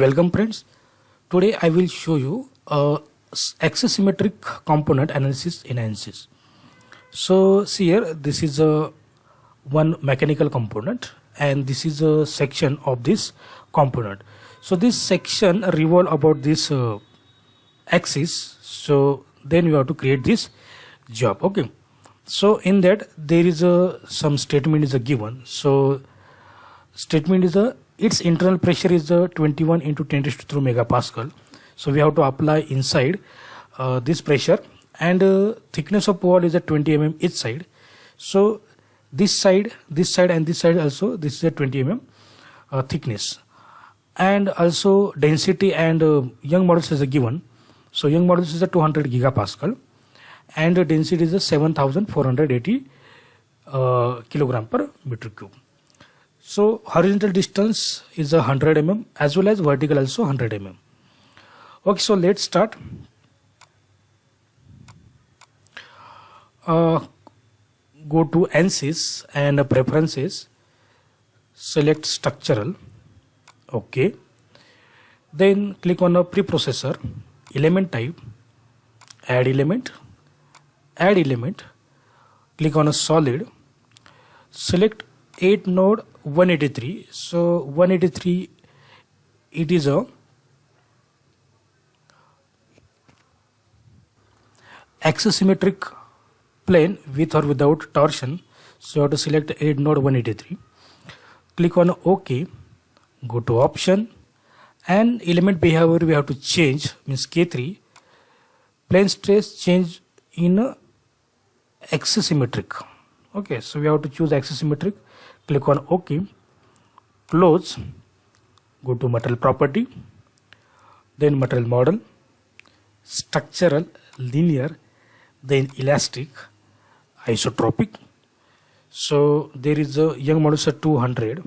Welcome friends. Today I will show you axisymmetric component analysis in Ansys. So see here, this is a one mechanical component and this is a section of this component. So this section revolve about this axis. So then you have to create this job. Okay. So in that there is some statement is given. So statement is its internal pressure is 21 into 10 raised to 3 megapascal. So we have to apply inside this pressure, and thickness of wall is 20 mm each side. So this side and this side also, this is a 20 mm thickness, and also density and Young modulus is given. So Young modulus is 200 gigapascal and density is 7480 kilogram per meter cube. So horizontal distance is 100 mm as well as vertical also 100 mm. Okay, so let's start. Go to Ansys and preferences, select structural. Okay, then click on a preprocessor, element type, add element, click on a solid, select 8 node 183. So 183, it is a axisymmetric plane with or without torsion. So you have to select 8 node 183, click on OK, go to option, and element behavior we have to change, means K3, plane stress change in axisymmetric. Okay, so we have to choose axisymmetric, click on OK, close, go to material property, then material model, structural, linear, then elastic, isotropic. So there is a Young modulus of 200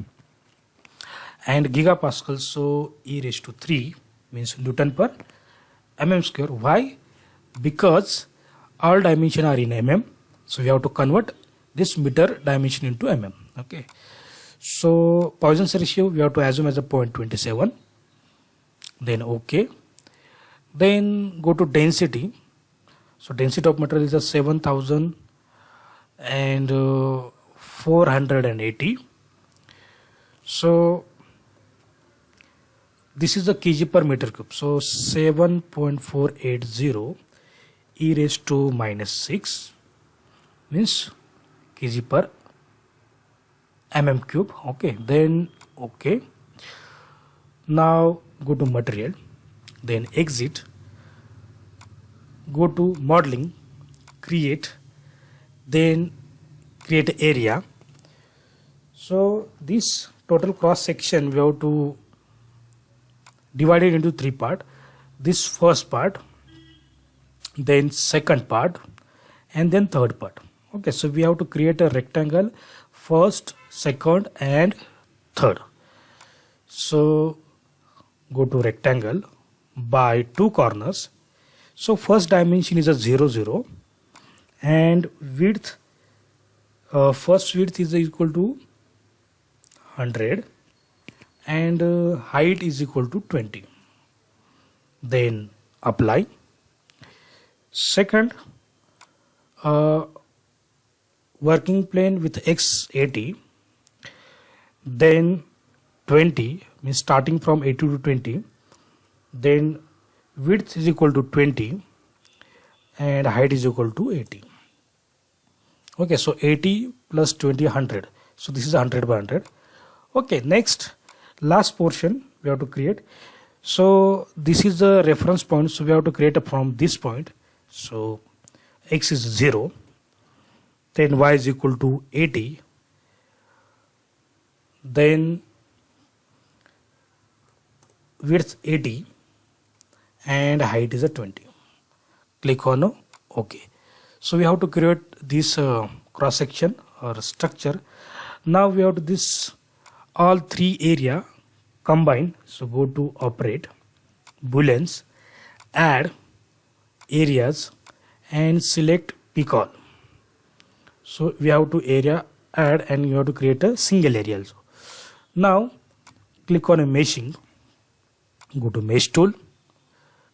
and gigapascal, so e raised to 3 means Newton per mm square. Why? Because all dimension are in mm, so we have to convert this meter dimension into mm. Okay, so Poisson's ratio we have to assume as a 0.27, then OK, then go to density. So density of material is a 7480. So this is the kg per meter cube. So 7.480 e raised to minus 6 means kg per mm cube. Okay, then OK. Now go to material, then exit, go to modeling, create, then create area. So this total cross section we have to divide it into 3 parts. This first part, then second part, and then third part. Okay, so we have to create a rectangle, first, second and third. So go to rectangle by 2 corners. So first dimension is a 0 0 and width, first width is equal to 100 and height is equal to 20. Then apply. Second, working plane with x 80, then 20 means starting from 80 to 20, then width is equal to 20 and height is equal to 80. Okay, so 80 plus 20, 100. So this is 100 by 100. Okay, next, last portion we have to create. So this is the reference point. So we have to create from this point. So x is 0, then y is equal to 80, then width 80 and height is a 20. Click on OK. So we have to create this cross section or structure. Now we have to this all 3 area combine. So go to operate, booleans, add areas and select pick all. So we have to area add and you have to create a single area also. Now click on a meshing, go to mesh tool,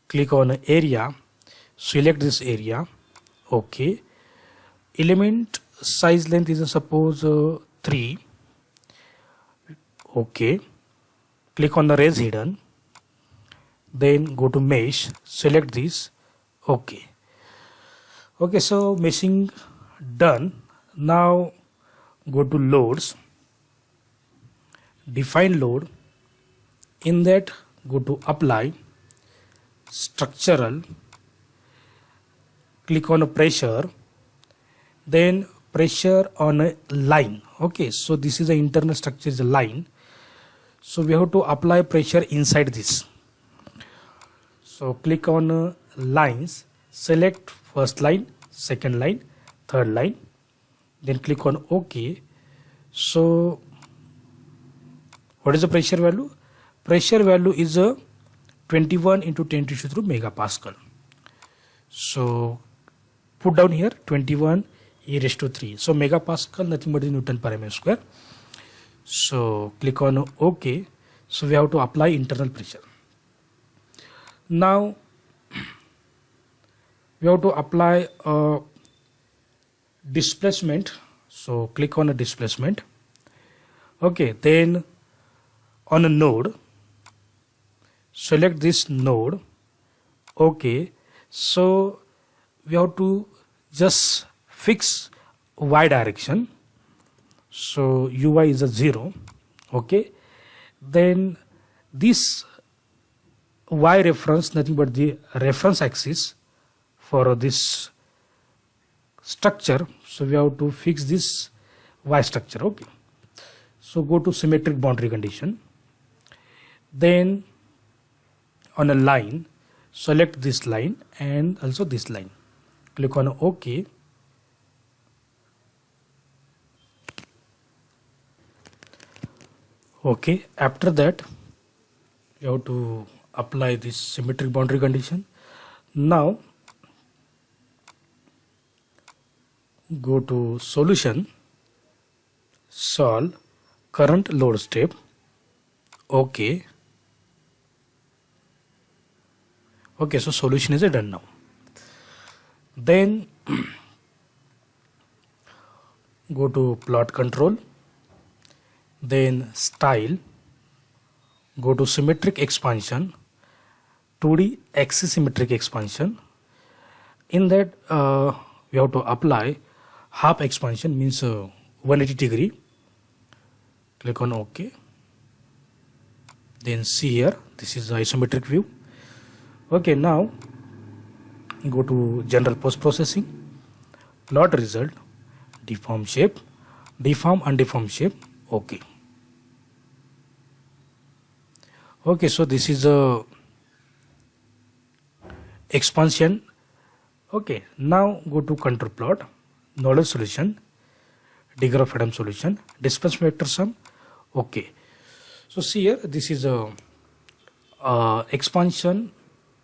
click on area, select this area. Okay, element size length is suppose 3. Okay, click on the raise hidden, then go to mesh, select this. Okay, so meshing done. Now go to loads, define load. In that, go to apply, structural, click on a pressure, then pressure on a line. Okay, so this is the internal structure, is a line, so we have to apply pressure inside this. So click on lines, select first line, second line, third line, then click on OK. So what is the pressure value? Pressure value is 21 into 10 to the 3 megapascal. So put down here 21 e raised to 3. So megapascal nothing but Newton per mm square. So click on OK. So we have to apply internal pressure. Now we have to apply a displacement. So click on a displacement. Okay, then on a node, select this node. Okay, so we have to just fix y direction. So uy is a 0. Okay, then this y reference nothing but the reference axis for this structure. So we have to fix this y structure. Okay, so go to symmetric boundary condition, then on a line, select this line and also this line, click on OK. Okay, after that you have to apply this symmetric boundary condition. Now go to solution, solve current load step. Okay, so solution is done now. Then go to plot control, then style, go to symmetric expansion, 2D axisymmetric expansion. In that we have to apply half expansion, means 180 degree. Click on OK. Then see here, this is the isometric view. Okay, now go to general post processing, plot result, deform shape, deform undeformed shape. Okay, so this is a expansion. Okay, now go to contour plot, nodal solution, degree of freedom solution, displacement vector sum. Okay, so see here, this is a expansion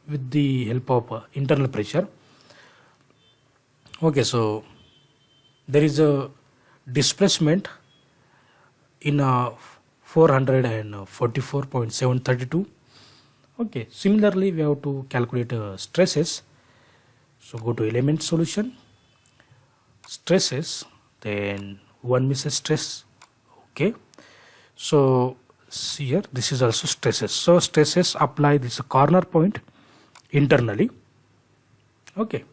with the help of internal pressure. Okay, so there is a displacement in 444.732. Okay, similarly we have to calculate stresses. So go to element solution, stresses, then one means stress. Okay, so see here, this is also stresses. So stresses apply this corner point internally. Okay,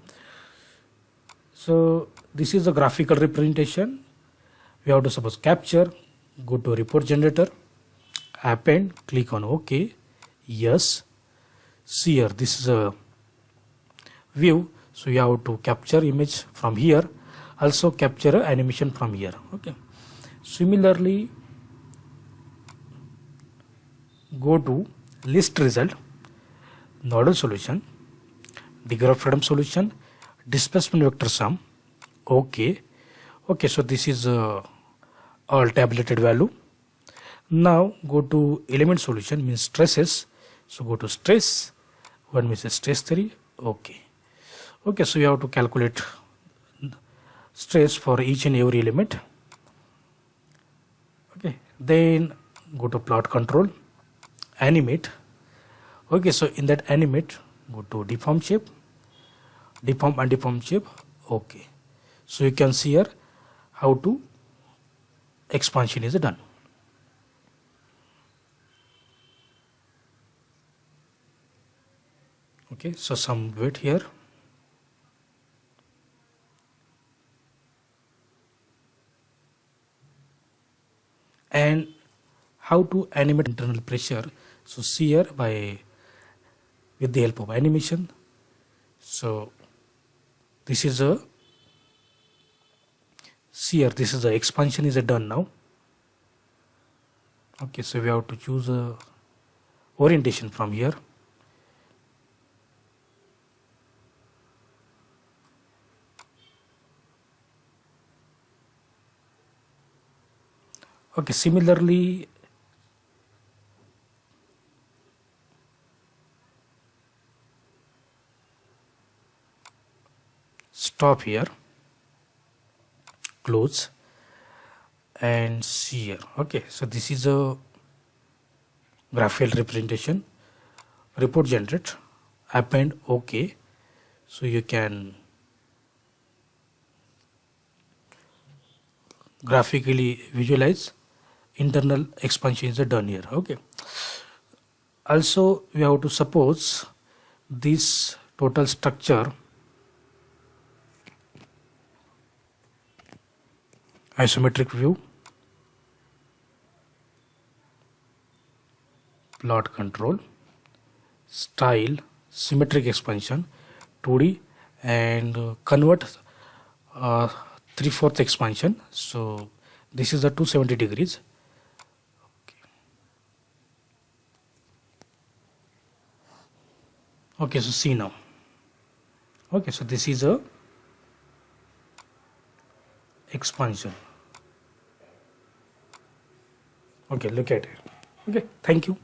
so this is a graphical representation. We have to suppose capture, go to report generator, append, click on OK. Yes, see here, this is a view. So you have to capture image from here, also capture animation from here. Okay, similarly go to list result, nodal solution, degree of freedom solution, displacement vector sum. Okay, so this is all tabulated value. Now go to element solution, means stresses. So go to stress, one means stress 3. Okay, so you have to calculate stress for each and every element. Okay, then go to plot control, animate. Okay, so in that animate, go to deform shape, deform and deform shape. Okay, so you can see here how to expansion is done. Okay, so some weight here. And how to animate internal pressure. So see here by with the help of animation. So this is a, see here, this is the expansion is done now. Okay, so we have to choose a orientation from here. Okay, similarly stop here, close, and see here. Okay, so this is a graphical representation. Report generate, append OK. So you can graphically visualize internal expansion is done here. Okay, also we have to suppose this total structure isometric view, plot control, style, symmetric expansion, 2D, and convert 3/4 expansion. So this is the 270 degrees. Okay, so see now. Okay, so this is a expansion. Okay, look at it. Okay, thank you.